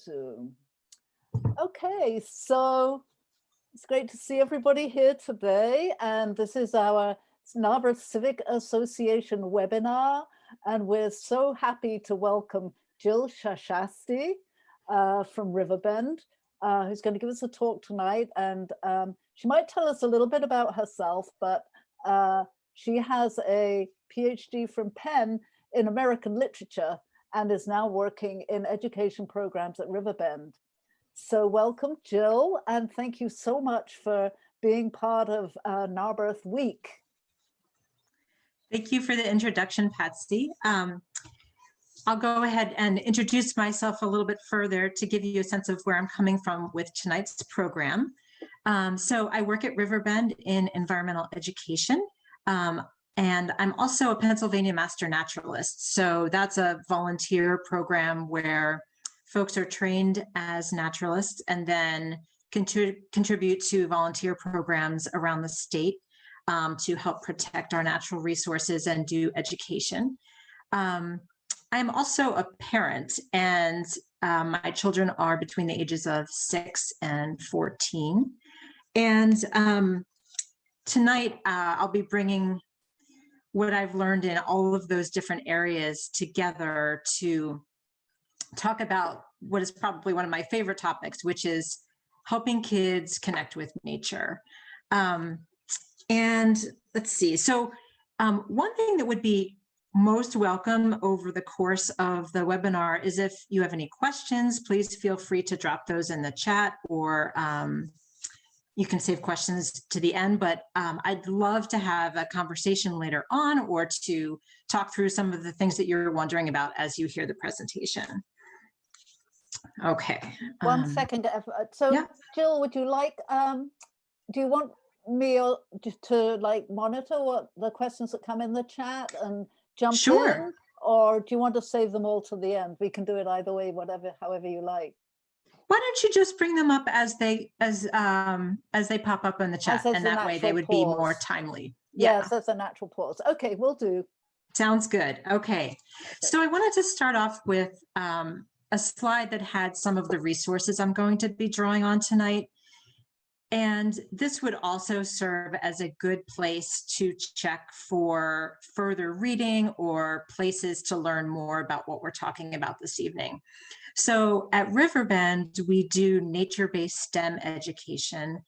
Zoom. Okay, so it's great to see everybody here today, and this is our NarbEARTH Civic Association webinar, and we're so happy to welcome Jill Shashaty from Riverbend, who's going to give us a talk tonight, and she might tell us a little bit about herself, but she has a PhD from Penn in American literature and is now working in education programs at Riverbend. So welcome, Jill, and thank you so much for being part of NarbEARTH Week. Thank you for the introduction, Patsy. I'll go ahead and introduce myself a little bit further to give you a sense of where I'm coming from with tonight's program. So I work at Riverbend in environmental education, and I'm also a Pennsylvania Master Naturalist. So that's a volunteer program where folks are trained as naturalists and then contribute to volunteer programs around the state to help protect our natural resources and do education. I'm also a parent, and my children are between the ages of 6 and 14. And tonight I'll be bringing what I've learned in all of those different areas together to talk about what is probably one of my favorite topics, which is helping kids connect with nature. And let's see, so one thing that would be most welcome over the course of the webinar is if you have any questions, please feel free to drop those in the chat, or you can save questions to the end, but I'd love to have a conversation later on or to talk through some of the things that you're wondering about as you hear the presentation. Okay. One second. So yeah. Jill, would you like, do you want me to like monitor what the questions that come in the chat and jump in? Or do you want to save them all to the end? We can do it either way, however you like. Why don't you just bring them up as they pop up in the chat, and that way they would be more timely. Yeah. Yes, that's a natural pause. Okay, we'll do. Sounds good. Okay. So I wanted to start off with a slide that had some of the resources I'm going to be drawing on tonight. And this would also serve as a good place to check for further reading or places to learn more about what we're talking about this evening. So at Riverbend, we do nature-based STEM education.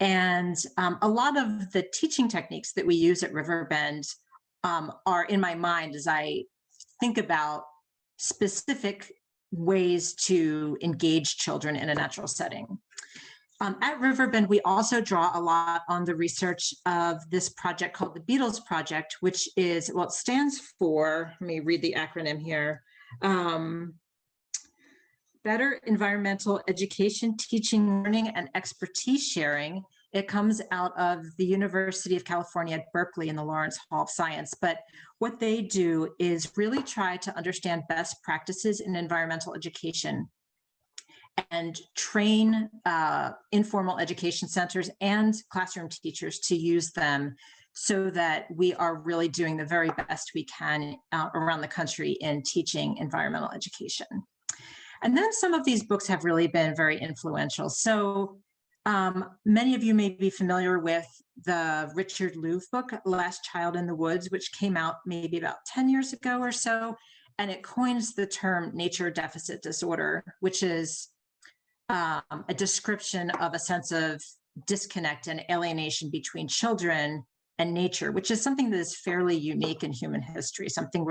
And a lot of the teaching techniques that we use at Riverbend are in my mind as I think about specific ways to engage children in a natural setting. At Riverbend, we also draw a lot on the research of this project called the Beatles Project, which is, well, it stands for, let me read the acronym here, Better Environmental Education, Teaching, Learning, and Expertise Sharing. It comes out of the University of California at Berkeley in the Lawrence Hall of Science. But what they do is really try to understand best practices in environmental education and train informal education centers and classroom teachers to use them so that we are really doing the very best we can around the country in teaching environmental education. And then some of these books have really been very influential. So many of you may be familiar with the Richard Louv book, Last Child in the Woods, which came out maybe about 10 years ago or so. And it coins the term nature deficit disorder, which is a description of a sense of disconnect and alienation between children and nature, which is something that is fairly unique in human history, something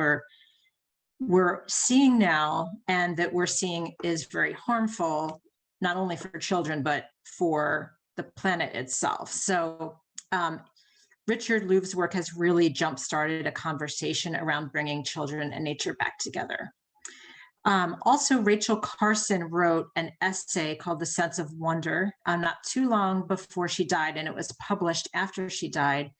we're seeing now, and that we're seeing is very harmful, not only for children, but for the planet itself. So Richard Louv's work has really jump-started a conversation around bringing children and nature back together. Also, Rachel Carson wrote an essay called The Sense of Wonder not too long before she died, and it was published after she died.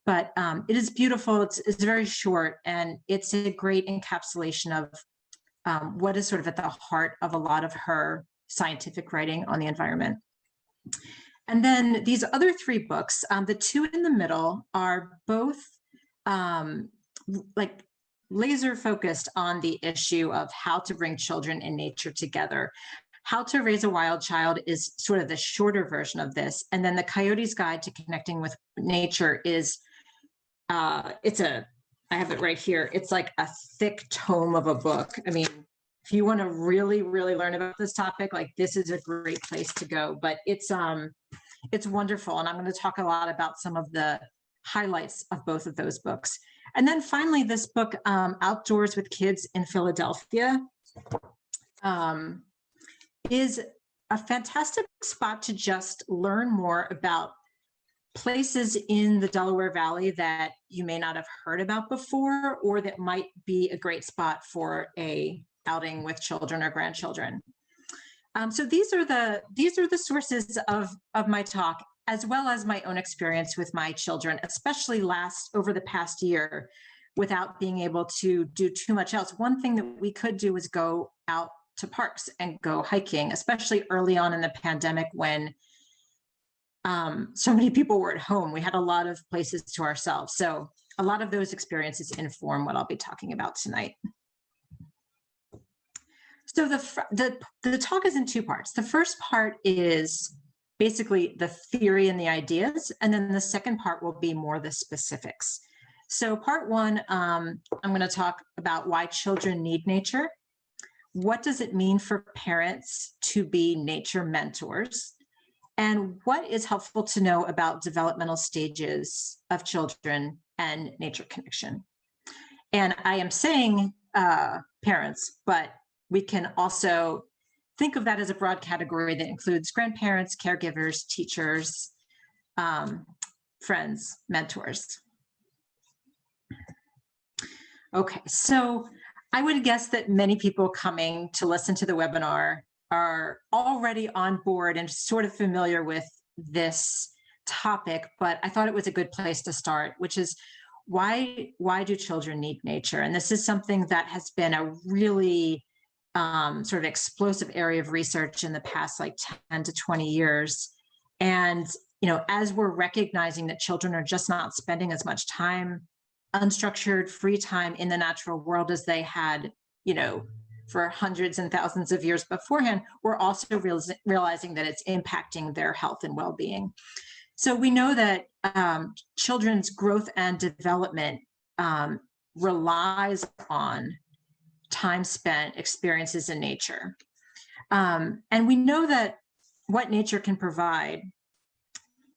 But it is beautiful, it's very short, and it's a great encapsulation of what is sort of at the heart of a lot of her scientific writing on the environment. And then these other three books, the two in the middle are both like laser focused on the issue of how to bring children and nature together. How to Raise a Wild Child is sort of the shorter version of this. And then the Coyote's Guide to Connecting with Nature is, I have it right here. It's like a thick tome of a book. I mean, if you want to really, really learn about this topic, like this is a great place to go, but it's wonderful. And I'm going to talk a lot about some of the highlights of both of those books. And then finally, this book, Outdoors with Kids in Philadelphia, is a fantastic spot to just learn more about places in the Delaware Valley that you may not have heard about before, or that might be a great spot for a outing with children or grandchildren. So these are the sources of my talk, as well as my own experience with my children, especially over the past year, without being able to do too much else. One thing that we could do was go out to parks and go hiking, especially early on in the pandemic when so many people were at home. We had a lot of places to ourselves. So a lot of those experiences inform what I'll be talking about tonight. So the talk is in two parts. The first part is basically the theory and the ideas, and then the second part will be more the specifics. So part one, I'm going to talk about why children need nature. What does it mean for parents to be nature mentors? And what is helpful to know about developmental stages of children and nature connection? And I am saying parents, but we can also think of that as a broad category that includes grandparents, caregivers, teachers, friends, mentors. Okay, so I would guess that many people coming to listen to the webinar are already on board and sort of familiar with this topic, but I thought it was a good place to start, which is why do children need nature? And this is something that has been a really sort of explosive area of research in the past like 10 to 20 years. And, as we're recognizing that children are just not spending as much time, unstructured, free time in the natural world as they had, for hundreds and thousands of years beforehand, we're also realizing that it's impacting their health and well-being. So we know that children's growth and development relies on time spent experiences in nature. And we know that what nature can provide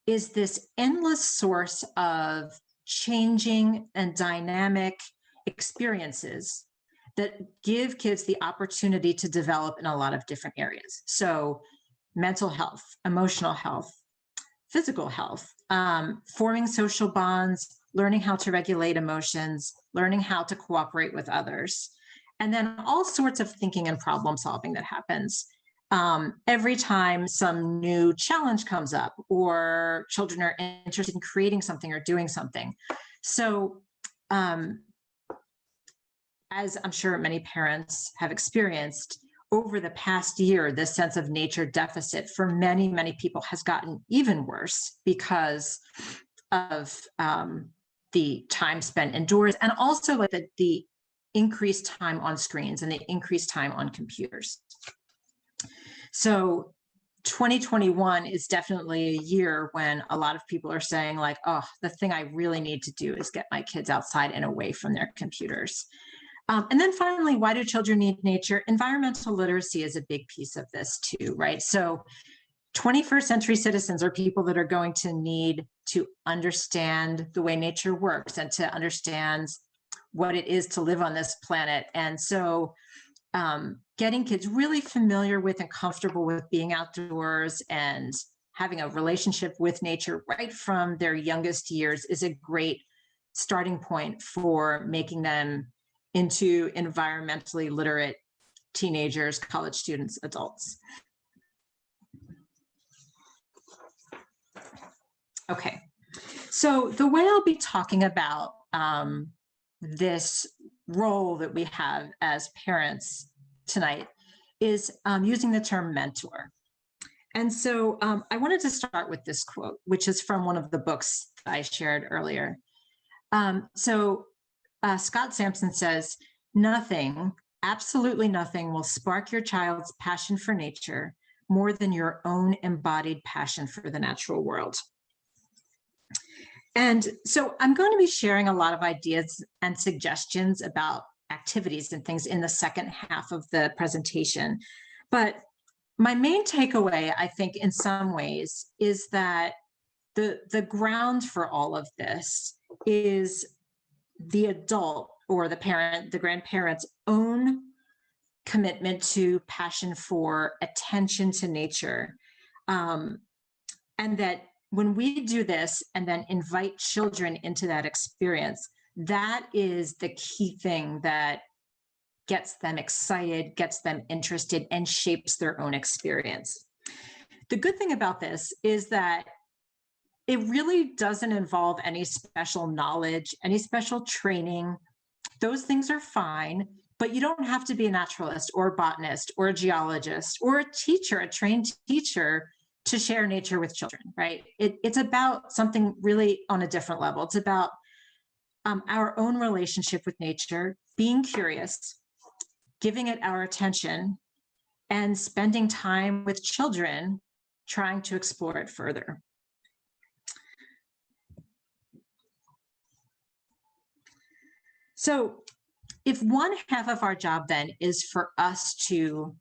is this endless source of changing and dynamic experiences that give kids the opportunity to develop in a lot of different areas. So mental health, emotional health, physical health, forming social bonds, learning how to regulate emotions, learning how to cooperate with others, and then all sorts of thinking and problem solving that happens every time some new challenge comes up or children are interested in creating something or doing something. So as I'm sure many parents have experienced, over the past year, this sense of nature deficit for many, many people has gotten even worse because of the time spent indoors, and also like the increased time on screens and the increased time on computers. So 2021 is definitely a year when a lot of people are saying like, oh, the thing I really need to do is get my kids outside and away from their computers. And then finally, why do children need nature? Environmental literacy is a big piece of this too, right? So 21st century citizens are people that are going to need to understand the way nature works and to understand what it is to live on this planet. And so getting kids really familiar with and comfortable with being outdoors and having a relationship with nature right from their youngest years is a great starting point for making them into environmentally literate teenagers, college students, adults. Okay, so the way I'll be talking about this role that we have as parents tonight is using the term mentor. And so I wanted to start with this quote, which is from one of the books I shared earlier. Scott Sampson says, "Nothing, Absolutely nothing will spark your child's passion for nature more than your own embodied passion for the natural world. And so I'm going to be sharing a lot of ideas and suggestions about activities and things in the second half of the presentation. But my main takeaway, I think, in some ways, is that the ground for all of this is the adult or the parent, the grandparent's own commitment to passion for attention to nature. And that when we do this and then invite children into that experience, that is the key thing that gets them excited, gets them interested, and shapes their own experience. The good thing about this is that it really doesn't involve any special knowledge, any special training. Those things are fine, but you don't have to be a naturalist or a botanist or a geologist or a teacher, a trained teacher, to share nature with children, right? It's about something really on a different level. It's about our own relationship with nature, being curious, giving it our attention, and spending time with children trying to explore it further. So if one half of our job then is for us to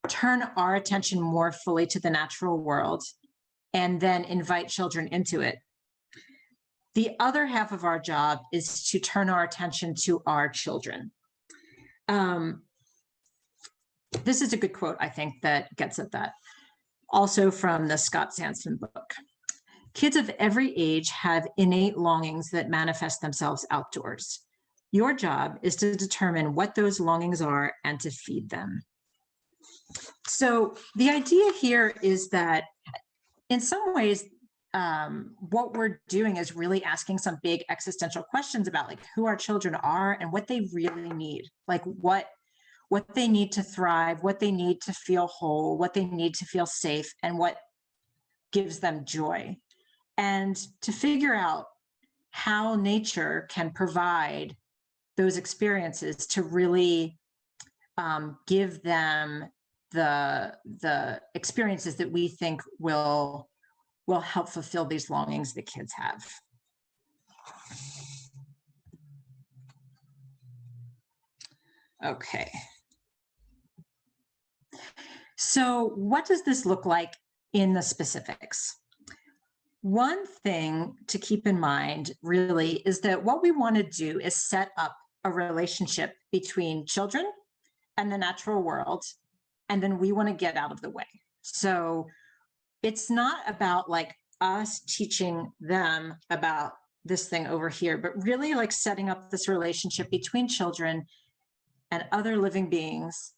turn our attention more fully to the natural world and then invite children into it, the other half of our job is to turn our attention to our children. This is a good quote, I think, that gets at that. Also from the Scott Sanson book. Kids of every age have innate longings that manifest themselves outdoors. Your job is to determine what those longings are and to feed them. So the idea here is that in some ways, what we're doing is really asking some big existential questions about like who our children are and what they really need, like what they need to thrive, what they need to feel whole, what they need to feel safe, and what gives them joy. And to figure out how nature can provide those experiences to really give them the experiences that we think will help fulfill these longings that kids have. Okay. So what does this look like in the specifics? One thing to keep in mind really is that what we want to do is set up a relationship between children and the natural world, and then we want to get out of the way. So it's not about like us teaching them about this thing over here, but really like setting up this relationship between children and other living beings,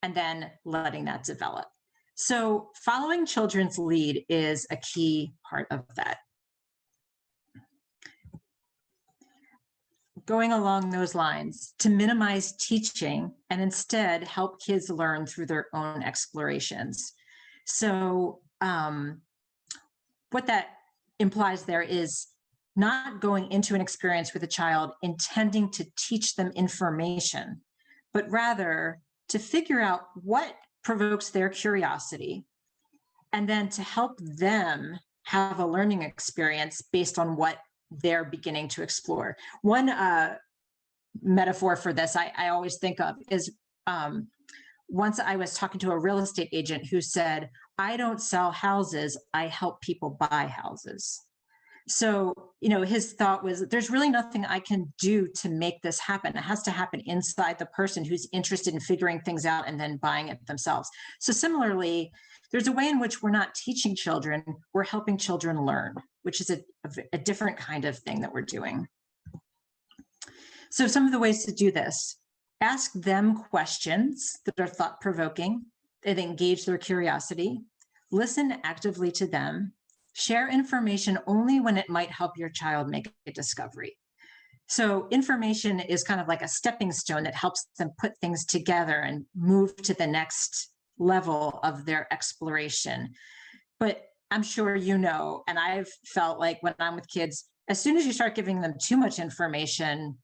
and then letting that develop. So following children's lead is a key part of that. Going along those lines, to minimize teaching and instead help kids learn through their own explorations. So what that implies there is not going into an experience with a child intending to teach them information, but rather to figure out what provokes their curiosity, and then to help them have a learning experience based on what they're beginning to explore. One metaphor for this I always think of is once I was talking to a real estate agent who said, I don't sell houses, I help people buy houses. So, you know, his thought was, there's really nothing I can do to make this happen. It has to happen inside the person who's interested in figuring things out and then buying it themselves. So similarly, there's a way in which we're not teaching children, we're helping children learn, which is a different kind of thing that we're doing. So some of the ways to do this: ask them questions that are thought-provoking, that engage their curiosity, listen actively to them, share information only when it might help your child make a discovery. So information is kind of like a stepping stone that helps them put things together and move to the next level of their exploration. But I'm sure you know, and I've felt like when I'm with kids, as soon as you start giving them too much information,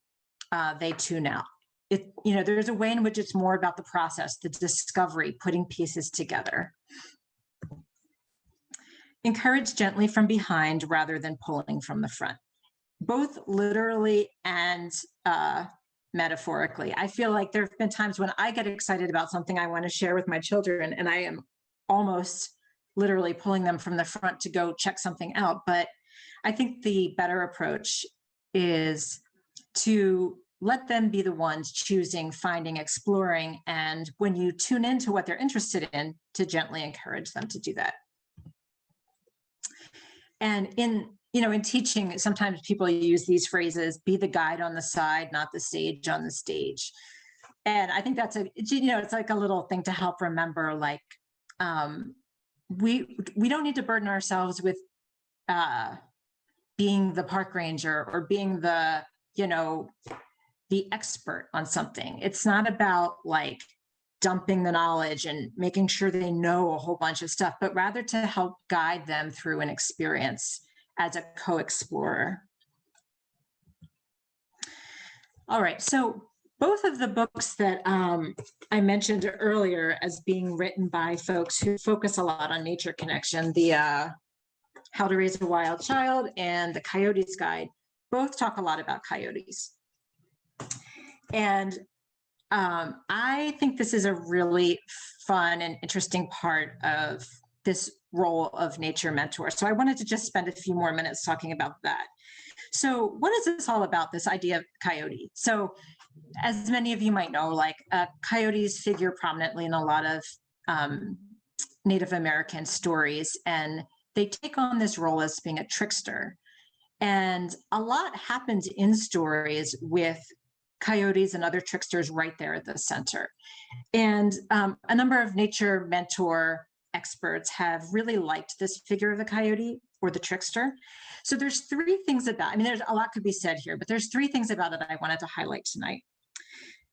they tune out. there's a way in which it's more about the process, the discovery, putting pieces together. Encourage gently from behind rather than pulling from the front, both literally and metaphorically. I feel like there have been times when I get excited about something I want to share with my children, and I am almost literally pulling them from the front to go check something out. But I think the better approach is to let them be the ones choosing, finding, exploring, and when you tune into what they're interested in, to gently encourage them to do that. And in teaching, sometimes people use these phrases, be the guide on the side, not the sage on the stage. And I think that's it's like a little thing to help remember, like, we don't need to burden ourselves with being the park ranger or being the expert on something. It's not about like dumping the knowledge and making sure they know a whole bunch of stuff, but rather to help guide them through an experience as a co-explorer. All right, so both of the books that I mentioned earlier as being written by folks who focus a lot on nature connection, the How to Raise a Wild Child and the Coyote's Guide, both talk a lot about coyotes. And I think this is a really fun and interesting part of this role of nature mentor. So I wanted to just spend a few more minutes talking about that. So what is this all about, this idea of coyote? So as many of you might know, like coyotes figure prominently in a lot of Native American stories, and they take on this role as being a trickster. And a lot happens in stories with coyotes and other tricksters right there at the center. And a number of nature mentor experts have really liked this figure of the coyote or the trickster. So there's three things about, there's a lot could be said here, but there's three things about it I wanted to highlight tonight.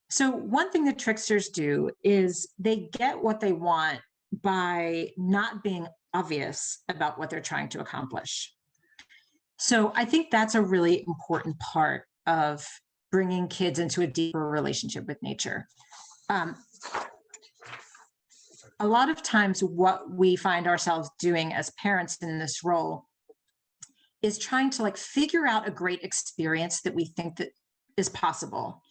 So one thing that tricksters do is they get what they want by not being obvious about what they're trying to accomplish. So I think that's a really important part of bringing kids into a deeper relationship with nature. A lot of times what we find ourselves doing as parents in this role is trying to figure out a great experience that we think that is possible,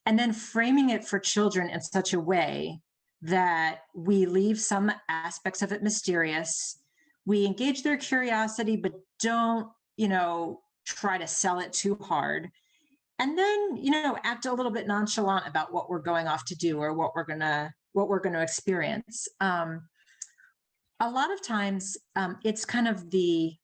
and then framing it for children in such a way that we leave some aspects of it mysterious. We engage their curiosity, but don't, try to sell it too hard. And then, act a little bit nonchalant about what we're going off to do or what we're gonna experience. A lot of times, it's kind of the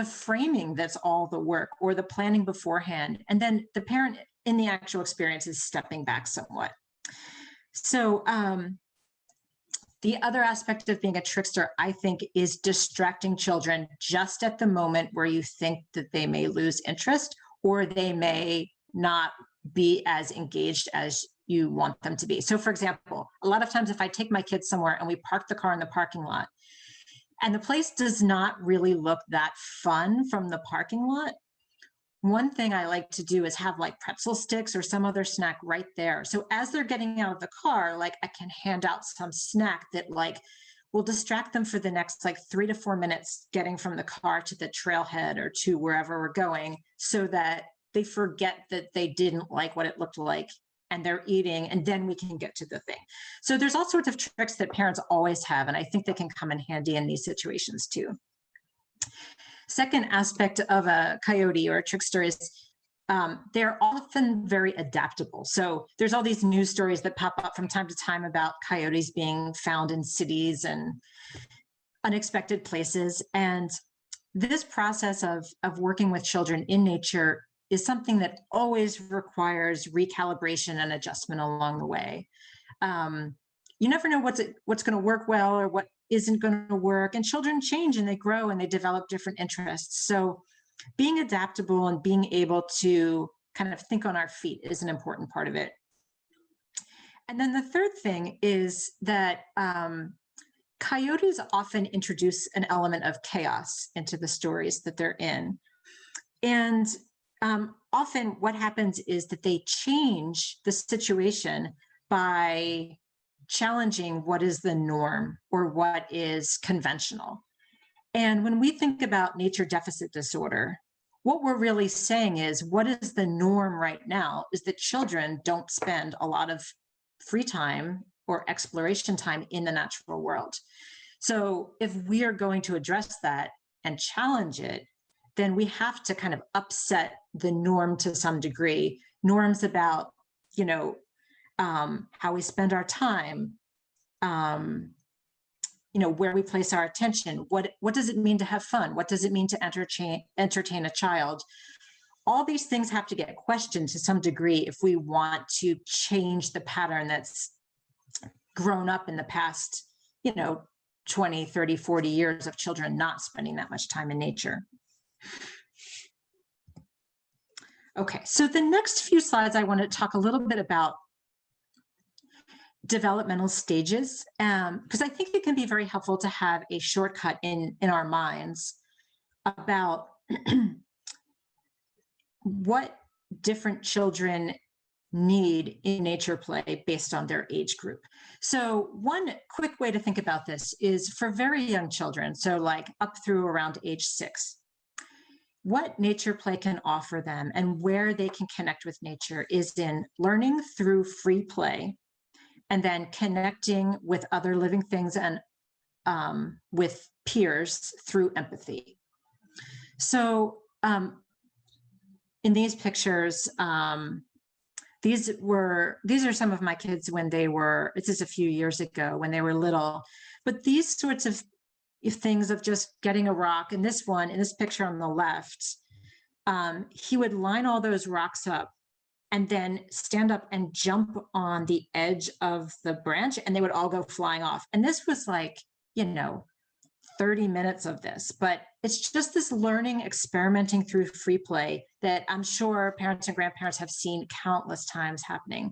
framing that's all the work, or the planning beforehand, and then the parent in the actual experience is stepping back somewhat. So the other aspect of being a trickster, I think, is distracting children just at the moment where you think that they may lose interest, or they may not be as engaged as you want them to be. So for example, a lot of times if I take my kids somewhere and we park the car in the parking lot, and the place does not really look that fun from the parking lot, one thing I like to do is have pretzel sticks or some other snack right there. So as they're getting out of the car, I can hand out some snack that will distract them for the next 3 to 4 minutes getting from the car to the trailhead or to wherever we're going, so that they forget that they didn't like what it looked like and they're eating, and then we can get to the thing. So there's all sorts of tricks that parents always have, and I think they can come in handy in these situations too. Second aspect of a coyote or a trickster is they're often very adaptable. So there's all these news stories that pop up from time to time about coyotes being found in cities and unexpected places. And this process of working with children in nature is something that always requires recalibration and adjustment along the way. You never know what's going to work well or what isn't going to work, and children change and they grow and they develop different interests. So being adaptable and being able to kind of think on our feet is an important part of it. And then the third thing is that coyotes often introduce an element of chaos into the stories that they're in. And often what happens is that they change the situation by challenging what is the norm or what is conventional. And when we think about nature deficit disorder, what we're really saying is what is the norm right now is that children don't spend a lot of free time or exploration time in the natural world. So if we are going to address that and challenge it, then we have to kind of upset the norm to some degree. Norms about, how we spend our time, where we place our attention. What does it mean to have fun? What does it mean to entertain a child? All these things have to get questioned to some degree if we want to change the pattern that's grown up in the past, 20, 30, 40 years of children not spending that much time in nature. Okay, so the next few slides, I want to talk a little bit about developmental stages, because I think it can be very helpful to have a shortcut in our minds about what different children need in nature play based on their age group. So one quick way to think about this is for very young children, so like up through around age 6, what nature play can offer them and where they can connect with nature is in learning through free play, and then connecting with other living things and with peers through empathy. So in these pictures, these are some of my kids when they were, this is a few years ago when they were little, but these sorts of things of just getting a rock, and this one, in this picture on the left, he would line all those rocks up and then stand up and jump on the edge of the branch, and they would all go flying off. And this was like, 30 minutes of this, but it's just this learning, experimenting through free play that I'm sure parents and grandparents have seen countless times happening.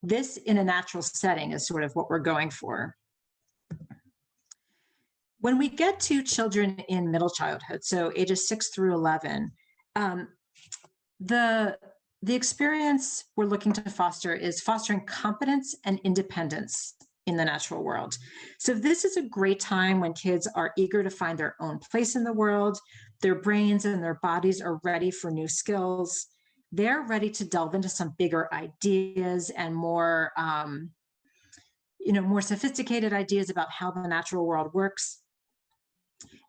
This in a natural setting is sort of what we're going for. When we get to children in middle childhood, so ages 6 through 11, the experience we're looking to foster is fostering competence and independence in the natural world. So this is a great time when kids are eager to find their own place in the world. Their brains and their bodies are ready for new skills. They're ready to delve into some bigger ideas and more, more sophisticated ideas about how the natural world works.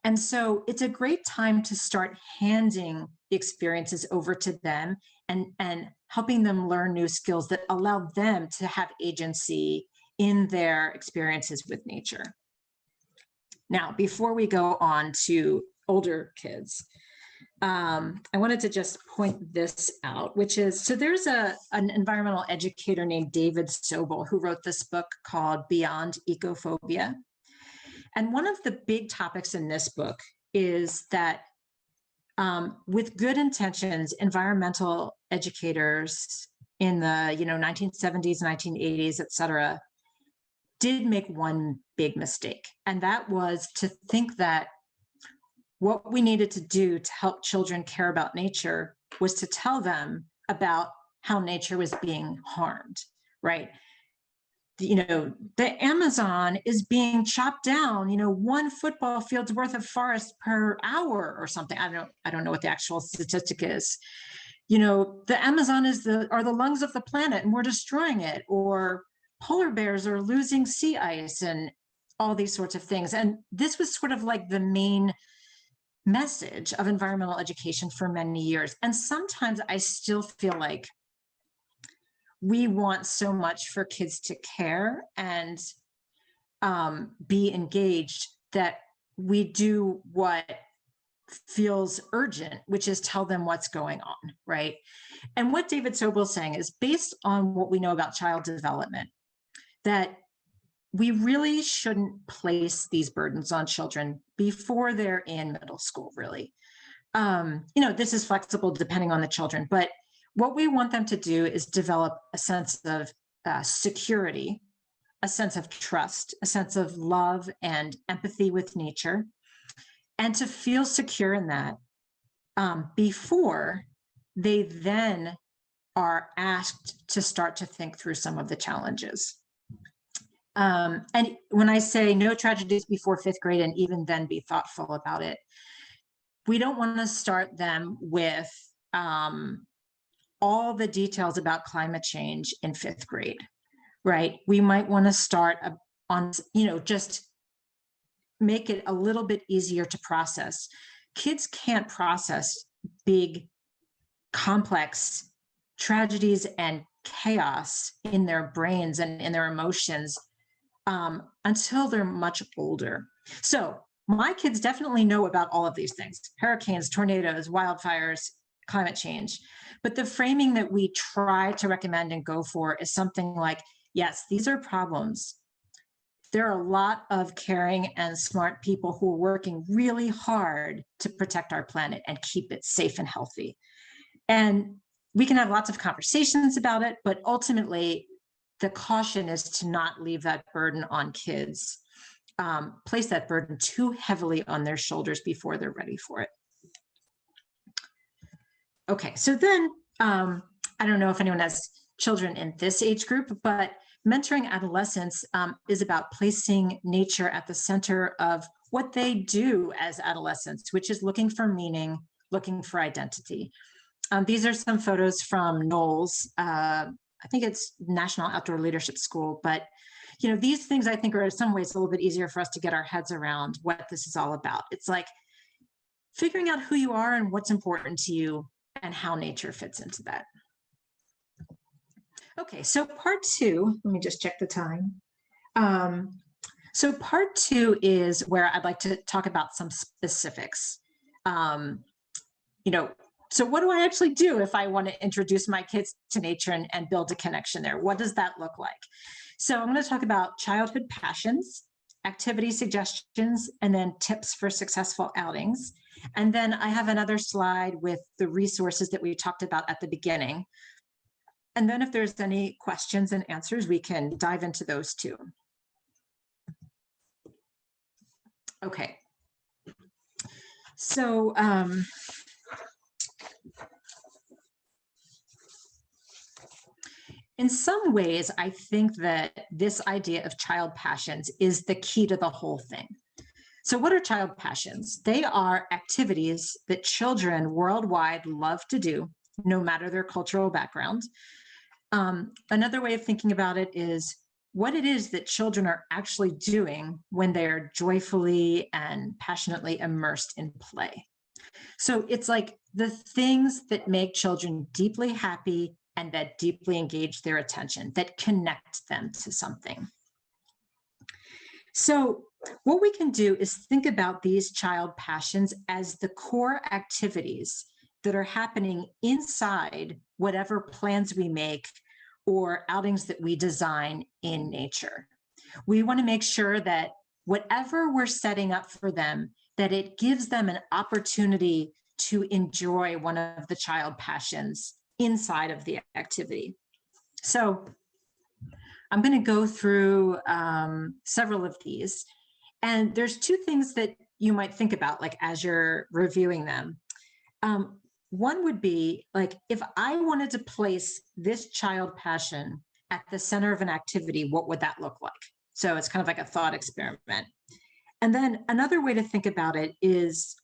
And so it's a great time to start handing the experiences over to them and helping them learn new skills that allow them to have agency in their experiences with nature. Now, before we go on to older kids, I wanted to just point this out, which is, so there's an environmental educator named David Sobel who wrote this book called Beyond Ecophobia. And one of the big topics in this book is that with good intentions, environmental educators in the 1970s, 1980s, et cetera, did make one big mistake. And that was to think that what we needed to do to help children care about nature was to tell them about how nature was being harmed, right? The Amazon is being chopped down, 1 football field's worth of forest per hour or something. I don't know what the actual statistic is. The Amazon are the lungs of the planet and we're destroying it, or polar bears are losing sea ice and all these sorts of things. And this was sort of like the main message of environmental education for many years. And sometimes I still feel like we want so much for kids to care and be engaged that we do what feels urgent, which is tell them what's going on, right? And what David Sobel is saying is, based on what we know about child development, that we really shouldn't place these burdens on children before they're in middle school, really. This is flexible depending on the children, but what we want them to do is develop a sense of security, a sense of trust, a sense of love and empathy with nature, and to feel secure in that before they then are asked to start to think through some of the challenges. And when I say no tragedies before 5th grade, and even then be thoughtful about it, we don't want to start them with all the details about climate change in 5th grade, right? We might want to start on, just make it a little bit easier to process. Kids can't process big, complex tragedies and chaos in their brains and in their emotions until they're much older. So my kids definitely know about all of these things: hurricanes, tornadoes, wildfires, climate change. But the framing that we try to recommend and go for is something like, yes, these are problems. There are a lot of caring and smart people who are working really hard to protect our planet and keep it safe and healthy. And we can have lots of conversations about it, but ultimately the caution is to not leave that burden on kids, place that burden too heavily on their shoulders before they're ready for it. Okay, so then I don't know if anyone has children in this age group, but mentoring adolescents is about placing nature at the center of what they do as adolescents, which is looking for meaning, looking for identity. These are some photos from Knowles. I think it's National Outdoor Leadership School, but these things I think are in some ways a little bit easier for us to get our heads around what this is all about. It's like figuring out who you are and what's important to you and how nature fits into that. Okay, so part 2, let me just check the time. So part 2 is where I'd like to talk about some specifics. So what do I actually do if I want to introduce my kids to nature and build a connection there? What does that look like? So I'm going to talk about childhood passions, activity suggestions, and then tips for successful outings. And then I have another slide with the resources that we talked about at the beginning. And then if there's any questions and answers, we can dive into those too. Okay. So, in some ways, I think that this idea of child passions is the key to the whole thing. So what are child passions? They are activities that children worldwide love to do, no matter their cultural background. Another way of thinking about it is what it is that children are actually doing when they're joyfully and passionately immersed in play. So it's like the things that make children deeply happy and that deeply engage their attention, that connect them to something. So what we can do is think about these child passions as the core activities that are happening inside whatever plans we make or outings that we design in nature. We want to make sure that whatever we're setting up for them, that it gives them an opportunity to enjoy one of the child passions inside of the activity. So I'm going to go through several of these. And there's 2 things that you might think about, like as you're reviewing them. One would be like, if I wanted to place this child passion at the center of an activity, what would that look like? So it's kind of like a thought experiment. And then another way to think about it is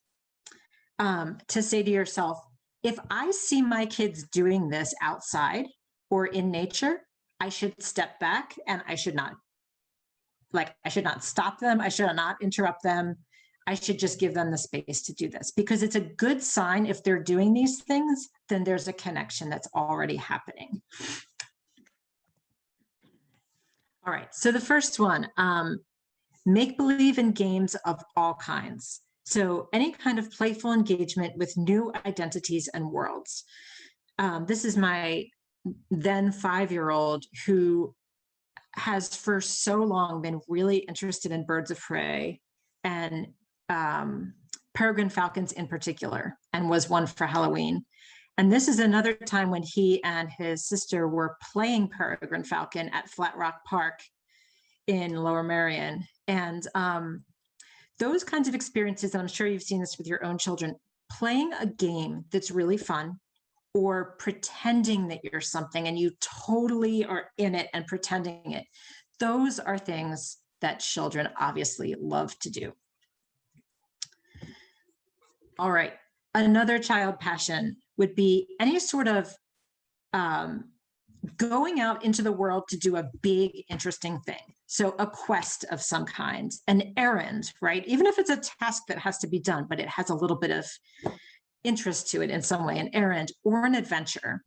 to say to yourself, if I see my kids doing this outside or in nature, I should step back and I should not stop them. I should not interrupt them. I should just give them the space to do this, because it's a good sign if they're doing these things, then there's a connection that's already happening. All right, so the first one, make believe in games of all kinds. So any kind of playful engagement with new identities and worlds. This is my then 5-year-old who has for so long been really interested in birds of prey and peregrine falcons in particular, and was one for Halloween. And this is another time when he and his sister were playing peregrine falcon at Flat Rock Park in Lower Merion. And those kinds of experiences, and I'm sure you've seen this with your own children, playing a game that's really fun, or pretending that you're something and you totally are in it and pretending it. Those are things that children obviously love to do. All right, another child passion would be any sort of going out into the world to do a big, interesting thing. So a quest of some kind, an errand, right? Even if it's a task that has to be done, but it has a little bit of interest to it in some way, an errand or an adventure.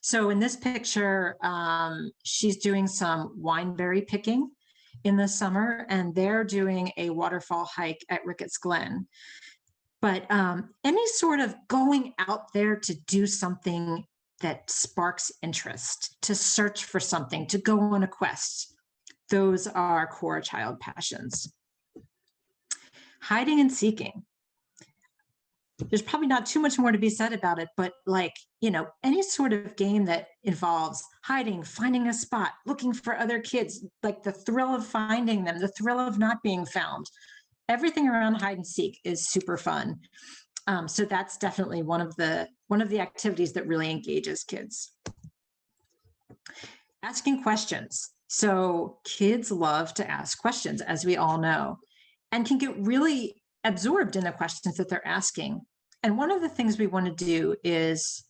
So in this picture, she's doing some wineberry picking in the summer, and they're doing a waterfall hike at Ricketts Glen. But any sort of going out there to do something that sparks interest, to search for something, to go on a quest, those are core child passions. Hiding and seeking. There's probably not too much more to be said about it, but like, you know, any sort of game that involves hiding, finding a spot, looking for other kids, like the thrill of finding them, the thrill of not being found. Everything around hide and seek is super fun. So that's definitely one of the activities that really engages kids. Asking questions. So kids love to ask questions, as we all know, and can get really absorbed in the questions that they're asking. And one of the things we want to do is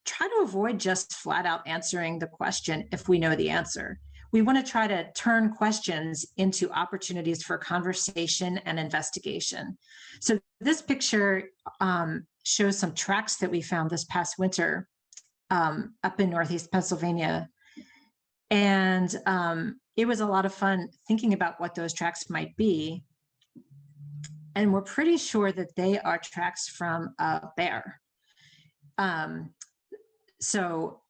try to avoid just flat out answering the question if we know the answer. We want to try to turn questions into opportunities for conversation and investigation. So this picture shows some tracks that we found this past winter up in Northeast Pennsylvania. And it was a lot of fun thinking about what those tracks might be. And we're pretty sure that they are tracks from a bear. So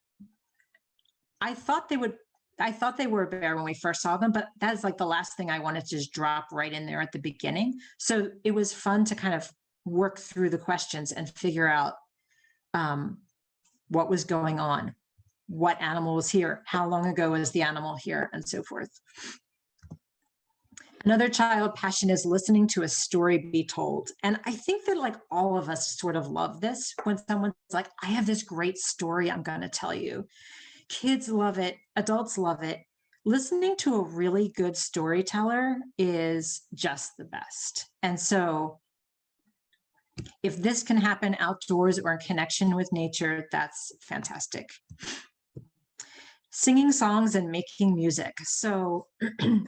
I thought they were a bear when we first saw them, but that's like the last thing I wanted to just drop right in there at the beginning. So it was fun to kind of work through the questions and figure out what was going on, what animal was here, how long ago was the animal here, and so forth. Another child passion is listening to a story be told. And I think that like all of us sort of love this when someone's like, I have this great story I'm going to tell you. Kids love it. Adults love it. Listening to a really good storyteller is just the best. And so if this can happen outdoors or in connection with nature, that's fantastic. Singing songs and making music. So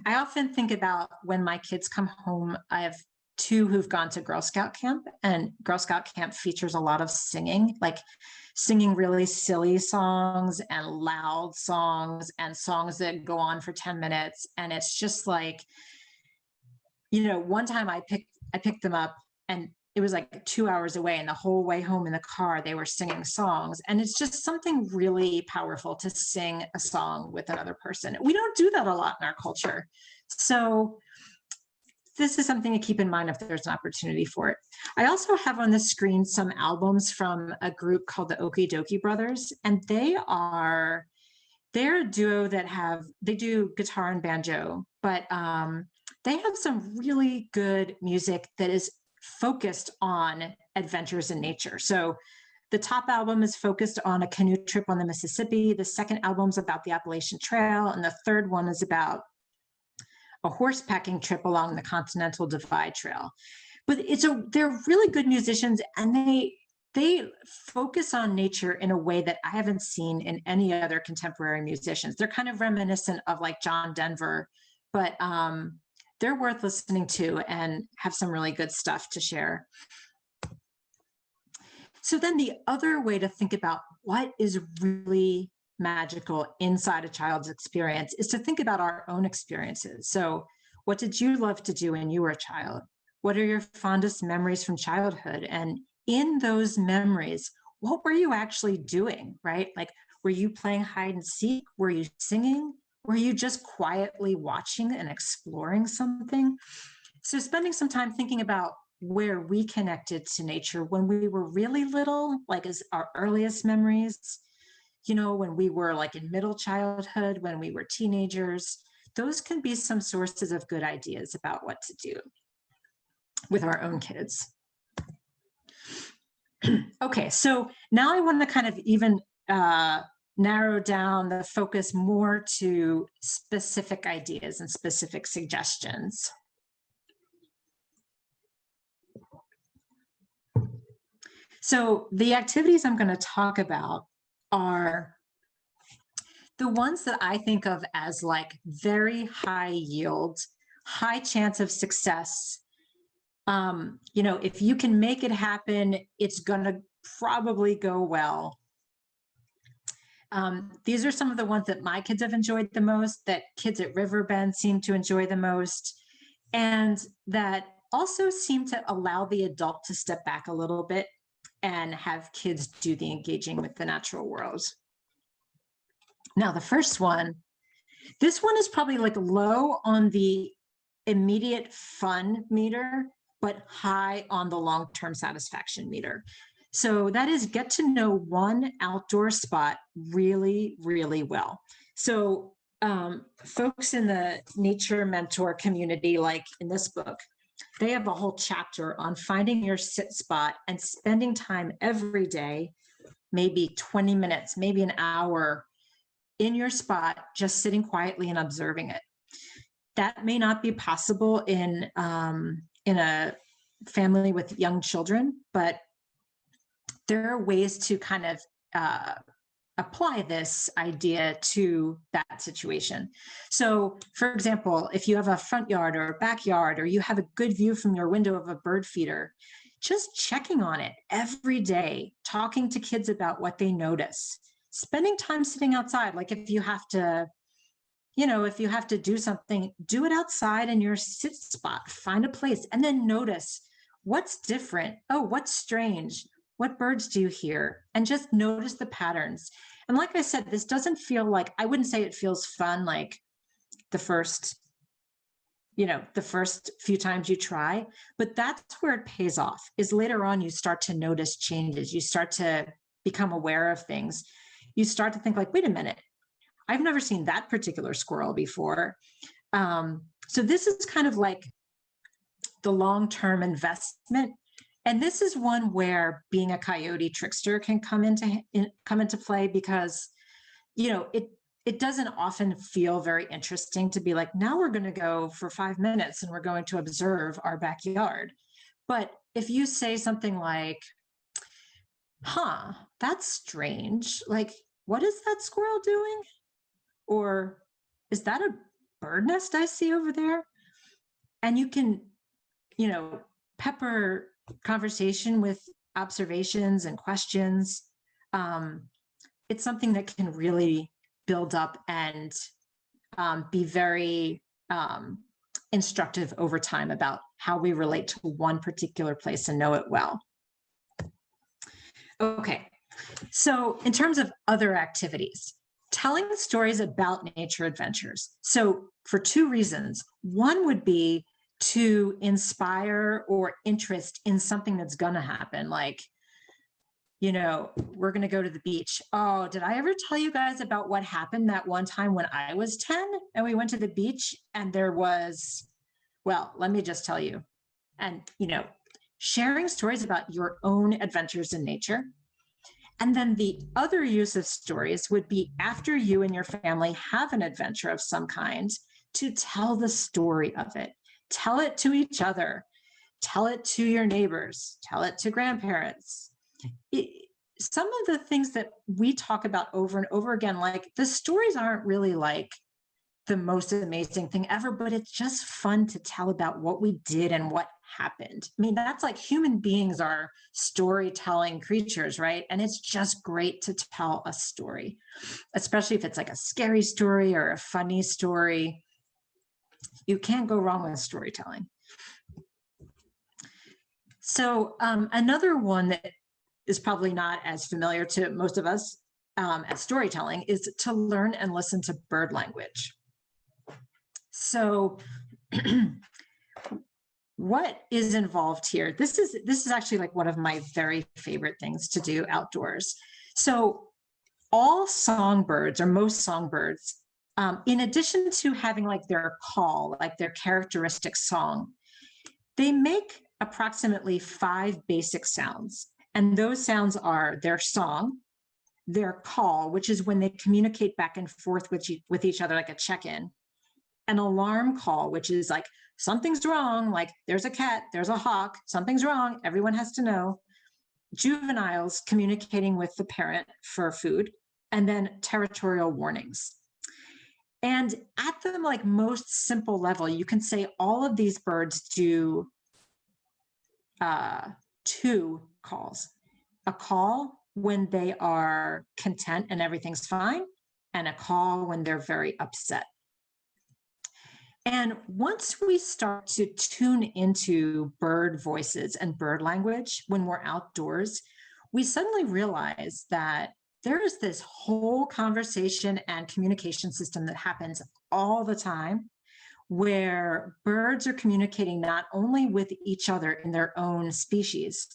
I often think about when my kids come home. I have two who've gone to Girl Scout camp, and Girl Scout camp features a lot of singing, like singing really silly songs and loud songs and songs that go on for 10 minutes. And it's just like, you know, one time I picked them up and it was like 2 hours away, and the whole way home in the car, they were singing songs. And it's just something really powerful to sing a song with another person. We don't do that a lot in our culture. So this is something to keep in mind if there's an opportunity for it. I also have on the screen some albums from a group called the Okie Dokie Brothers, and they're a duo that they do guitar and banjo, but they have some really good music that is focused on adventures in nature. So the top album is focused on a canoe trip on the Mississippi. The second album's about the Appalachian Trail, and the third one is about a horse packing trip along the Continental Divide Trail. But they're really good musicians, and they focus on nature in a way that I haven't seen in any other contemporary musicians. They're kind of reminiscent of like John Denver, but they're worth listening to and have some really good stuff to share. So then the other way to think about what is really magical inside a child's experience is to think about our own experiences. So what did you love to do when you were a child? What are your fondest memories from childhood? And in those memories, what were you actually doing, right? Like, were you playing hide and seek? Were you singing? Were you just quietly watching and exploring something? So spending some time thinking about where we connected to nature when we were really little, like as our earliest memories, you know, when we were like in middle childhood, when we were teenagers, those can be some sources of good ideas about what to do with our own kids. Okay, so now I want to kind of even narrow down the focus more to specific ideas and specific suggestions. So the activities I'm going to talk about are the ones that I think of as like very high yield, high chance of success. If you can make it happen, it's going to probably go well. These are some of the ones that my kids have enjoyed the most, that kids at Riverbend seem to enjoy the most, and that also seem to allow the adult to step back a little bit and have kids do the engaging with the natural world. Now, the first one, this one is probably like low on the immediate fun meter, but high on the long-term satisfaction meter. So that is get to know one outdoor spot really, really well. So folks in the Nature Mentor community, like in this book, they have a whole chapter on finding your sit spot and spending time every day, maybe 20 minutes, maybe an hour in your spot, just sitting quietly and observing it. That may not be possible in a family with young children, but there are ways to kind of apply this idea to that situation. So, for example, if you have a front yard or a backyard, or you have a good view from your window of a bird feeder, just checking on it every day, talking to kids about what they notice, spending time sitting outside. Like if you have to, if you have to do something, do it outside in your sit spot, find a place, and then notice what's different. Oh, what's strange? What birds do you hear? And just notice the patterns. And like I said, this doesn't feel like, I wouldn't say it feels fun like the first few times you try, but that's where it pays off, is later on you start to notice changes. You start to become aware of things. You start to think like, wait a minute, I've never seen that particular squirrel before. So this is kind of like the long-term investment. And this is one where being a coyote trickster can come into play, because, it doesn't often feel very interesting to be like, now we're going to go for 5 minutes and we're going to observe our backyard. But if you say something like, that's strange. Like, what is that squirrel doing? Or is that a bird nest I see over there? And you can, pepper conversation with observations and questions. It's something that can really build up and be very instructive over time about how we relate to one particular place and know it well. Okay, so in terms of other activities, telling stories about nature adventures. So for 2 reasons. One would be to inspire or interest in something that's going to happen. Like, we're going to go to the beach. Oh, did I ever tell you guys about what happened that one time when I was 10 and we went to the beach and there was, well, let me just tell you. And, sharing stories about your own adventures in nature. And then the other use of stories would be after you and your family have an adventure of some kind, to tell the story of it. Tell it to each other, tell it to your neighbors, tell it to grandparents. Some of the things that we talk about over and over again, like the stories aren't really like the most amazing thing ever, but it's just fun to tell about what we did and what happened. I mean, that's like human beings are storytelling creatures, right? And it's just great to tell a story, especially if it's like a scary story or a funny story. You can't go wrong with storytelling. So another one that is probably not as familiar to most of us as storytelling is to learn and listen to bird language. So what is involved here? This is actually like one of my very favorite things to do outdoors. So all songbirds, or most songbirds, in addition to having like their call, like their characteristic song, they make approximately 5 basic sounds. And those sounds are their song, their call, which is when they communicate back and forth with each other, like a check-in, an alarm call, which is like, something's wrong, like there's a cat, there's a hawk, something's wrong, everyone has to know. Juveniles communicating with the parent for food, and then territorial warnings. And at the like most simple level, you can say all of these birds do two calls. A call when they are content and everything's fine, and a call when they're very upset. And once we start to tune into bird voices and bird language when we're outdoors, we suddenly realize that there is this whole conversation and communication system that happens all the time, where birds are communicating not only with each other in their own species,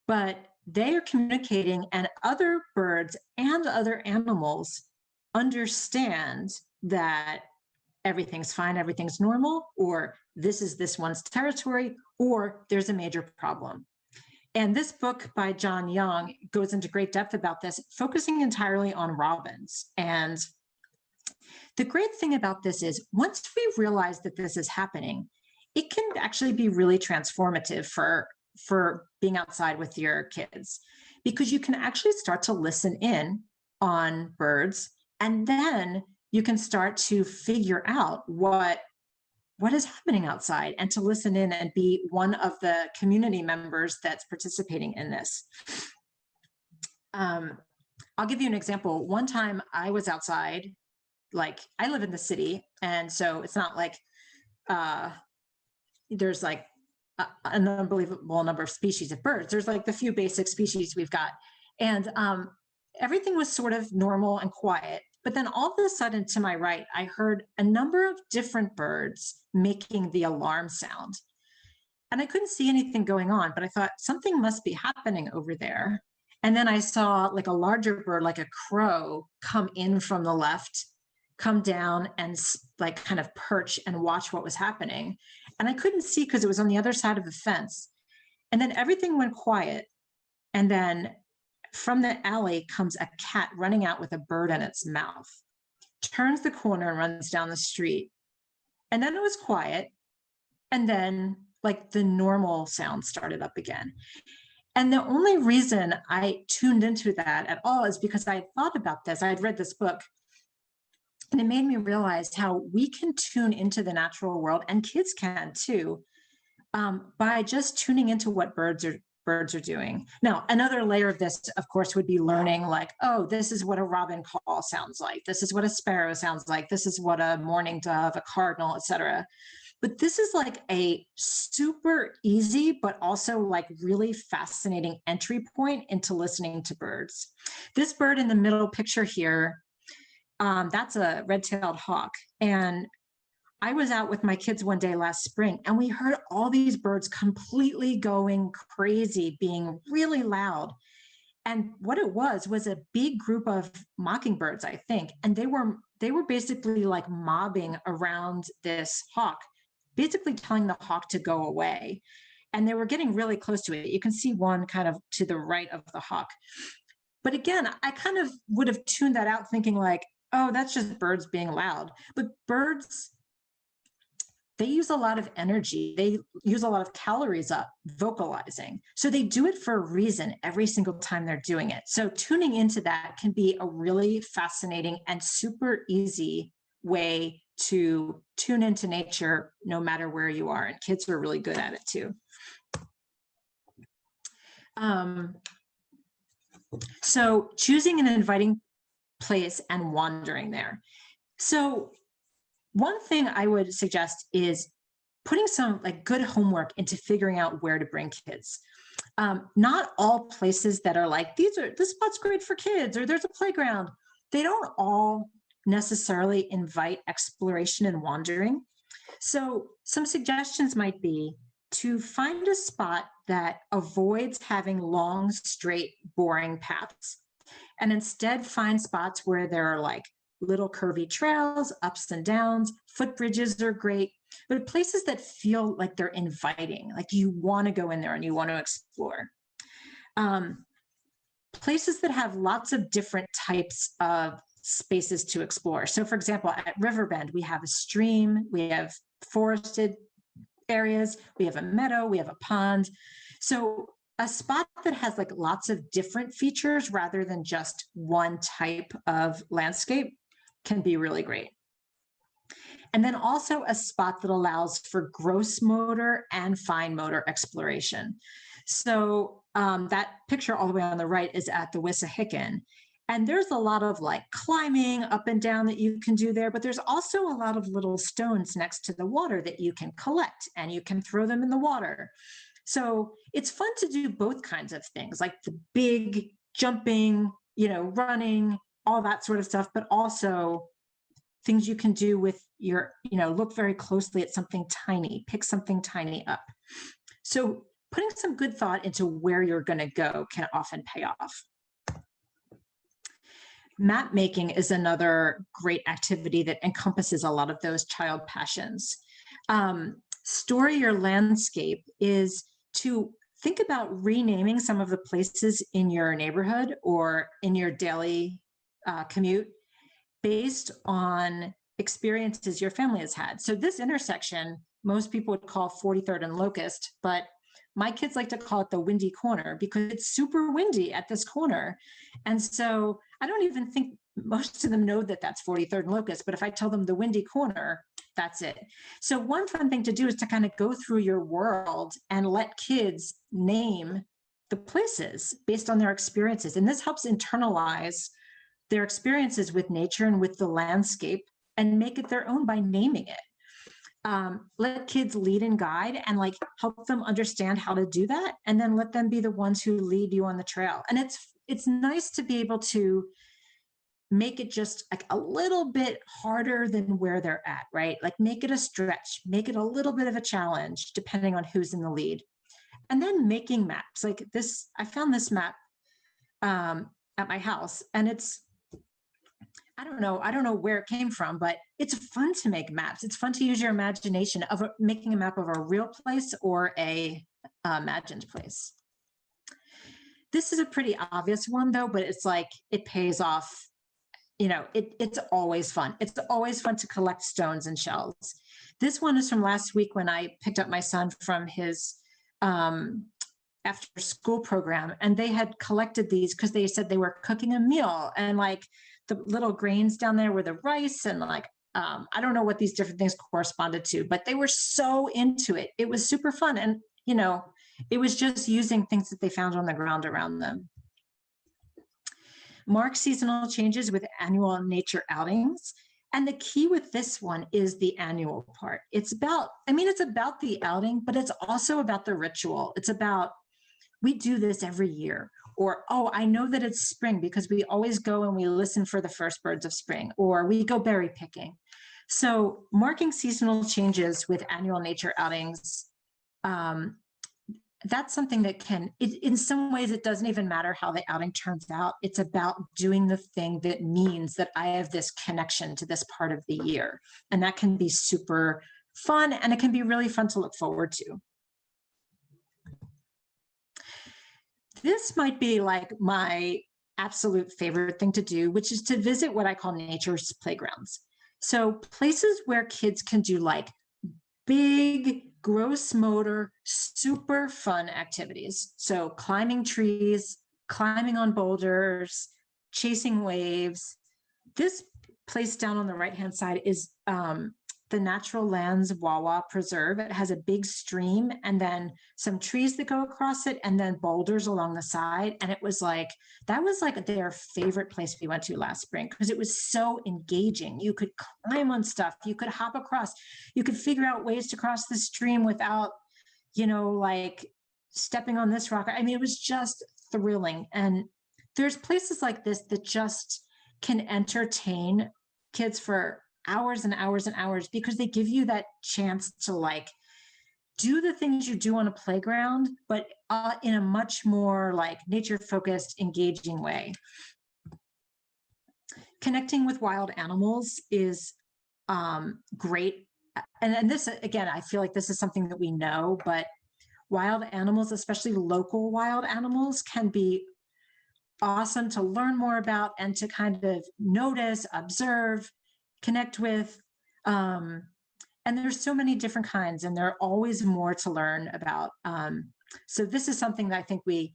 but they are communicating, and other birds and other animals understand that everything's fine, everything's normal, or this is this one's territory, or there's a major problem. And this book by John Young goes into great depth about this, focusing entirely on robins. And the great thing about this is, once we realize that this is happening, it can actually be really transformative for being outside with your kids, because you can actually start to listen in on birds, and then you can start to figure out what is happening outside, and to listen in and be one of the community members that's participating in this. I'll give you an example. One time I was outside, like I live in the city, and so it's not like there's like an unbelievable number of species of birds. There's like the few basic species we've got. And everything was sort of normal and quiet. But then all of a sudden, to my right, I heard a number of different birds making the alarm sound. And I couldn't see anything going on, but I thought something must be happening over there. And then I saw like a larger bird, like a crow, come in from the left, come down and like kind of perch and watch what was happening. And I couldn't see because it was on the other side of the fence. And then everything went quiet. And then from the alley comes a cat running out with a bird in its mouth, turns the corner and runs down the street. And then it was quiet. And then like the normal sound started up again. And the only reason I tuned into that at all is because I had thought about this. I had read this book, and it made me realize how we can tune into the natural world, and kids can too, by just tuning into what birds are doing. Now, another layer of this, of course, would be learning like, oh, this is what a robin call sounds like. This is what a sparrow sounds like. This is what a mourning dove, a cardinal, etc. But this is like a super easy, but also like really fascinating entry point into listening to birds. This bird in the middle picture here, that's a red-tailed hawk. And I was out with my kids one day last spring, and we heard all these birds completely going crazy, being really loud. And what it was a big group of mockingbirds, I think. And they were basically like mobbing around this hawk, basically telling the hawk to go away. And they were getting really close to it. You can see one kind of to the right of the hawk. But again, I kind of would have tuned that out thinking like, oh, that's just birds being loud. But birds, they use a lot of energy. They use a lot of calories up vocalizing. So they do it for a reason every single time they're doing it. So tuning into that can be a really fascinating and super easy way to tune into nature no matter where you are. And kids are really good at it too. So choosing an inviting place and wandering there. So one thing I would suggest is putting some like good homework into figuring out where to bring kids. Not all places that are like, this spot's great for kids, or there's a playground. They don't all necessarily invite exploration and wandering. So some suggestions might be to find a spot that avoids having long, straight, boring paths, and instead find spots where there are like little curvy trails, ups and downs. Footbridges are great, but places that feel like they're inviting, like you want to go in there and you want to explore. Places that have lots of different types of spaces to explore. So for example, at Riverbend, we have a stream, we have forested areas, we have a meadow, we have a pond. So a spot that has like lots of different features rather than just one type of landscape can be really great. And then also a spot that allows for gross motor and fine motor exploration. So that picture all the way on the right is at the Wissahickon. And there's a lot of like climbing up and down that you can do there, but there's also a lot of little stones next to the water that you can collect and you can throw them in the water. So it's fun to do both kinds of things, like the big jumping, running, all that sort of stuff, but also things you can do with your, look very closely at something tiny, pick something tiny up. So putting some good thought into where you're going to go can often pay off. Map making is another great activity that encompasses a lot of those child passions. Story Your Landscape is to think about renaming some of the places in your neighborhood or in your daily commute based on experiences your family has had. So this intersection, most people would call 43rd and Locust, but my kids like to call it the windy corner because it's super windy at this corner. And so I don't even think most of them know that that's 43rd and Locust, but if I tell them the windy corner, that's it. So one fun thing to do is to kind of go through your world and let kids name the places based on their experiences. And this helps internalize their experiences with nature and with the landscape and make it their own by naming it. Let kids lead and guide and like help them understand how to do that. And then let them be the ones who lead you on the trail. And it's nice to be able to make it just like a little bit harder than where they're at, right? Like make it a stretch, make it a little bit of a challenge depending on who's in the lead. And then making maps like this. I found this map at my house and I don't know where it came from, but it's fun to make maps. It's fun to use your imagination of making a map of a real place or a imagined place. This is a pretty obvious one though, but it's like, it pays off. It's always fun. It's always fun to collect stones and shells. This one is from last week when I picked up my son from his after school program, and they had collected these because they said they were cooking a meal, and like the little grains down there were the rice and like I don't know what these different things corresponded to, but they were so into it. It was super fun. And it was just using things that they found on the ground around them. Mark seasonal changes with annual nature outings. And the key with this one is the annual part. It's about the outing, but it's also about the ritual. It's about, we do this every year. Or, oh, I know that it's spring because we always go and we listen for the first birds of spring, or we go berry picking. So marking seasonal changes with annual nature outings, that's something that in some ways, it doesn't even matter how the outing turns out. It's about doing the thing that means that I have this connection to this part of the year. And that can be super fun, and it can be really fun to look forward to. This might be like my absolute favorite thing to do, which is to visit what I call nature's playgrounds. So places where kids can do like big, gross motor, super fun activities. So climbing trees, climbing on boulders, chasing waves. This place down on the right-hand side is the Natural Lands Wawa Preserve. It has a big stream and then some trees that go across it and then boulders along the side. And that was like their favorite place we went to last spring because it was so engaging. You could climb on stuff, you could hop across, you could figure out ways to cross the stream without, like stepping on this rock. I mean, it was just thrilling. And there's places like this that just can entertain kids for hours and hours and hours because they give you that chance to like do the things you do on a playground, but in a much more like nature focused, engaging way. Connecting with wild animals is great. And this, again, I feel like this is something that we know, but wild animals, especially local wild animals, can be awesome to learn more about and to kind of notice, observe, connect with. And there's so many different kinds, and there are always more to learn about. So this is something that I think we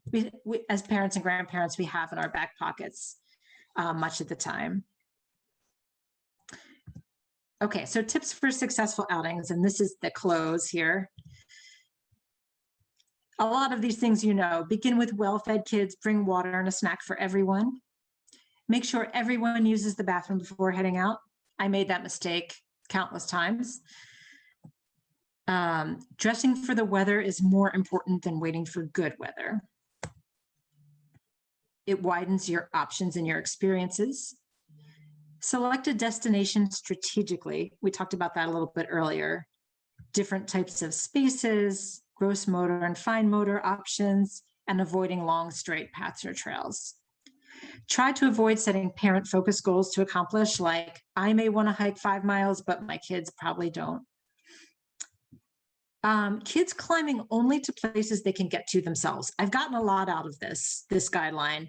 as parents and grandparents, we have in our back pockets much of the time. Okay, so tips for successful outings, and this is the close here. A lot of these things, you know, begin with well-fed kids, bring water and a snack for everyone. Make sure everyone uses the bathroom before heading out. I made that mistake countless times. Dressing for the weather is more important than waiting for good weather. It widens your options and your experiences. Select a destination strategically. We talked about that a little bit earlier. Different types of spaces, gross motor and fine motor options, and avoiding long straight paths or trails. Try to avoid setting parent-focused goals to accomplish, like, I may want to hike 5 miles, but my kids probably don't. Kids climbing only to places they can get to themselves. I've gotten a lot out of this guideline.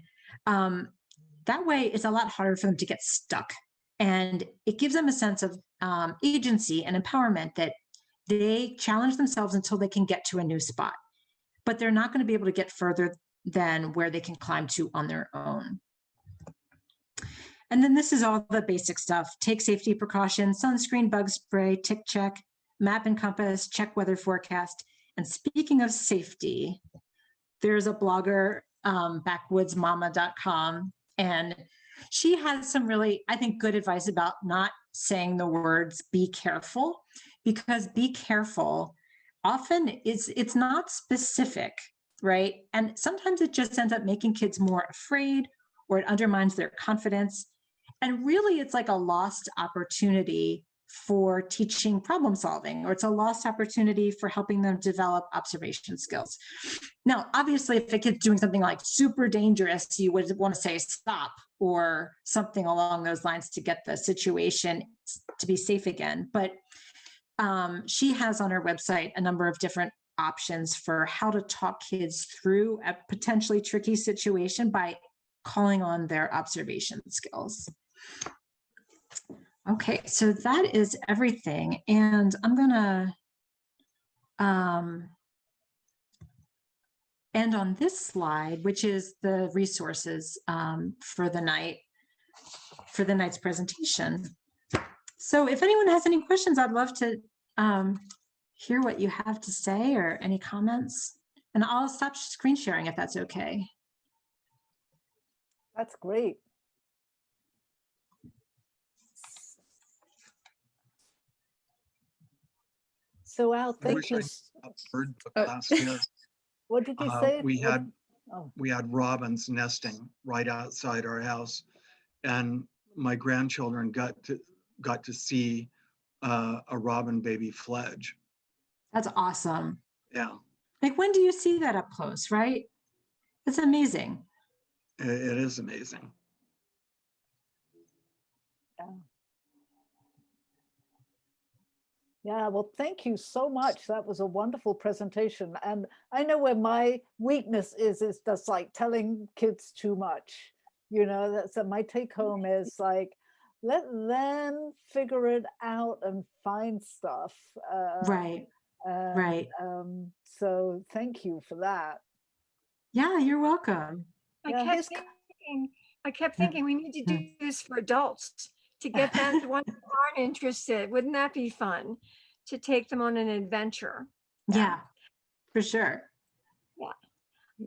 That way, it's a lot harder for them to get stuck. And it gives them a sense of agency and empowerment that they challenge themselves until they can get to a new spot. But they're not going to be able to get further than where they can climb to on their own. And then this is all the basic stuff. Take safety precautions, sunscreen, bug spray, tick check, map and compass, check weather forecast. And speaking of safety, there's a blogger, backwoodsmama.com, and she has some really, I think, good advice about not saying the words be careful, because be careful often it's not specific, right? And sometimes it just ends up making kids more afraid, or it undermines their confidence. And really, it's like a lost opportunity for teaching problem solving, or it's a lost opportunity for helping them develop observation skills. Now, obviously, if a kid's doing something like super dangerous, you would want to say stop or something along those lines to get the situation to be safe again. But she has on her website a number of different options for how to talk kids through a potentially tricky situation by calling on their observation skills. Okay, so that is everything. And I'm gonna end on this slide, which is the resources for the night's presentation. So if anyone has any questions, I'd love to hear what you have to say or any comments. And I'll stop screen sharing if that's okay. That's great. So Al, thank you. Heard the class here. What did you say? We had robins nesting right outside our house, and my grandchildren got to see a robin baby fledge. That's awesome. Yeah. Like, when do you see that up close, right? It's amazing. It is amazing. Yeah. Yeah, well, thank you so much. That was a wonderful presentation. And I know where my weakness is just like telling kids too much. You know, that's my take home is like, let them figure it out and find stuff. Right. Right. So thank you for that. Yeah, you're welcome. I kept thinking we need to do this for adults to get them, the ones who aren't interested. Wouldn't that be fun to take them on an adventure? Yeah, for sure. Yeah.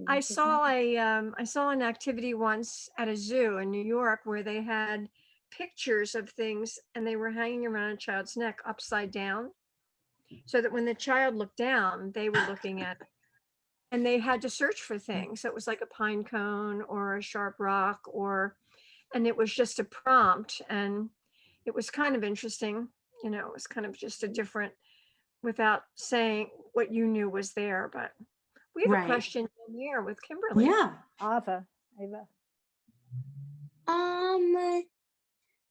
I saw an activity once at a zoo in New York where they had pictures of things and they were hanging around a child's neck upside down, so that when the child looked down, they were looking at it. And they had to search for things. It was like a pine cone or a sharp rock, and it was just a prompt. And it was kind of interesting. You know, it was kind of just a different, without saying what you knew was there. But we have a question in here with Kimberly. Yeah. Ava.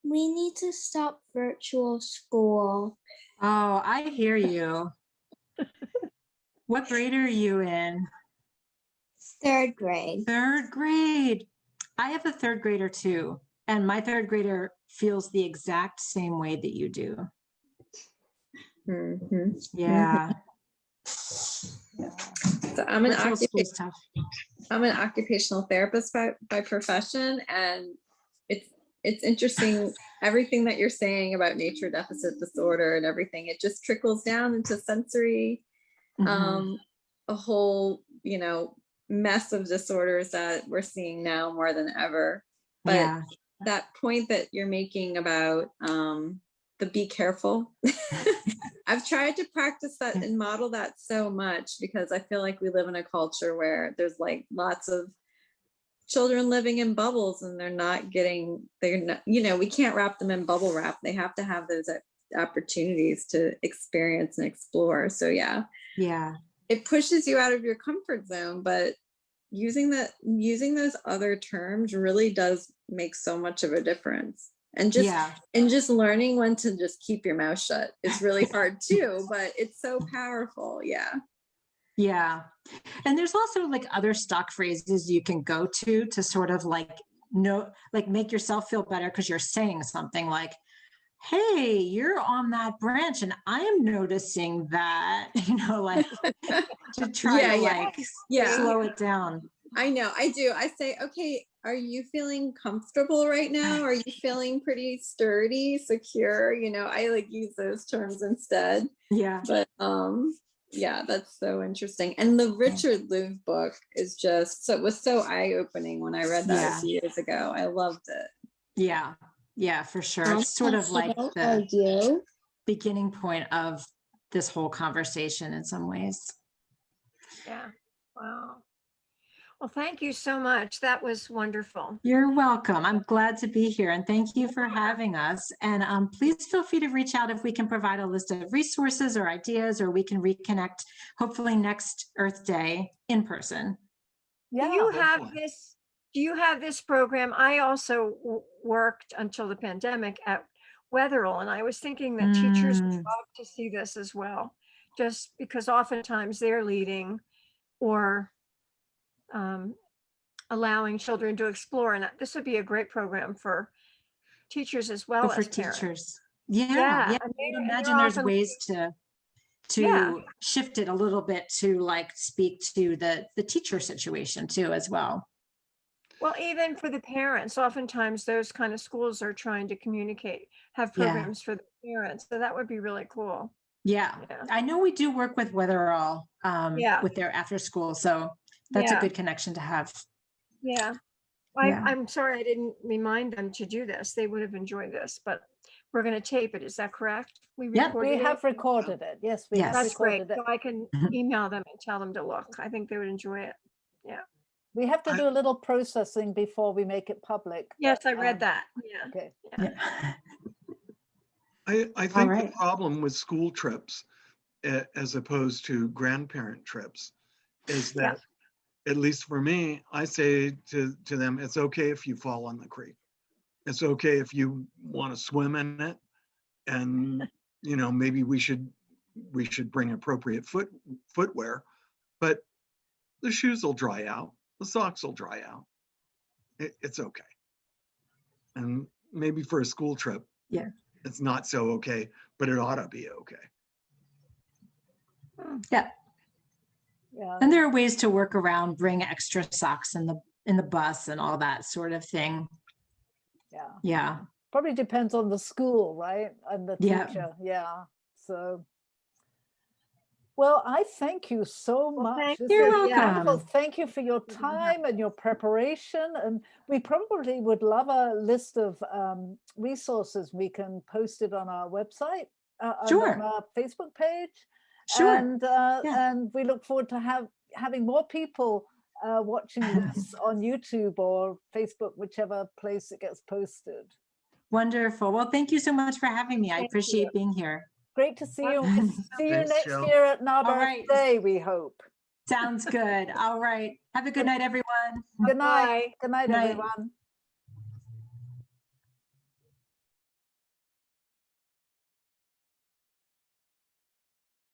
We need to stop virtual school. Oh, I hear you. What grade are you in? Third grade. Third grade. I have a third grader too. And my third grader feels the exact same way that you do. Mhm. Yeah. So I'm an Virtual school's tough. I'm an occupational therapist by profession, and it's interesting everything that you're saying about nature deficit disorder and everything. It just trickles down into sensory, Mhm. a whole, mess of disorders that we're seeing now more than ever. But Yeah. that point that you're making about the be careful, I've tried to practice that and model that so much, because I feel like we live in a culture where there's like lots of children living in bubbles, and they're not, we can't wrap them in bubble wrap. They have to have those opportunities to experience and explore. So yeah, it pushes you out of your comfort zone, but using those other terms really does make so much of a difference. And just learning when to just keep your mouth shut is really hard too, but it's so powerful. Yeah. And there's also like other stock phrases you can go to sort of make yourself feel better, because you're saying something like, hey, you're on that branch and I am noticing that, to try to slow it down. I know, I do. I say, okay, are you feeling comfortable right now? Are you feeling pretty sturdy, secure? I use those terms instead. Yeah. But yeah, that's so interesting. And the Richard Louv book is was so eye-opening when I read that a few years ago. I loved it. Yeah. Yeah, for sure. It's sort of like the beginning point of this whole conversation in some ways. Yeah. Wow. Well, thank you so much. That was wonderful. You're welcome. I'm glad to be here, and thank you for having us. And please feel free to reach out if we can provide a list of resources or ideas, or we can reconnect hopefully next Earth Day in person. Yeah. Do you have this program? I also worked until the pandemic at Wetherell, and I was thinking that teachers would love to see this as well, just because oftentimes they're leading or allowing children to explore, and this would be a great program for teachers as well as teachers. Parents. Yeah. I would imagine there's ways to shift it a little bit to speak to the teacher situation too as well. Well, even for the parents, oftentimes those kind of schools are trying to have programs for the parents. So that would be really cool. Yeah. I know we do work with Wetherell with their after school. So that's a good connection to have. Yeah. I'm sorry I didn't remind them to do this. They would have enjoyed this, but we're going to tape it. Is that correct? We have recorded it. Yes, that's great. So I can email them and tell them to look. I think they would enjoy it. Yeah. We have to do a little processing before we make it public. Yes, I read that. Yeah. Okay. Yeah. I think the problem with school trips, as opposed to grandparent trips, is that, at least for me, I say to them, it's okay if you fall in the creek. It's okay if you want to swim in it. And, maybe we should bring appropriate footwear, but the shoes will dry out. The socks will dry out. It's okay. And maybe for a school trip, it's not so okay, but it ought to be okay. Yeah. And there are ways to work around, bring extra socks in the bus and all that sort of thing. Yeah. Probably depends on the school, right? And the teacher. Yeah. So, well, I thank you so much. You're welcome. Wonderful. Thank you for your time and your preparation. And we probably would love a list of resources. We can post it on our website, on our Facebook page. Sure. And we look forward to having more people watching this on YouTube or Facebook, whichever place it gets posted. Wonderful. Well, thank you so much for having me. I appreciate being here. Great to see you. See you next year at NarbEARTH Day, we hope. Sounds good. All right. Have a good night, everyone. Good night. Good night, everyone.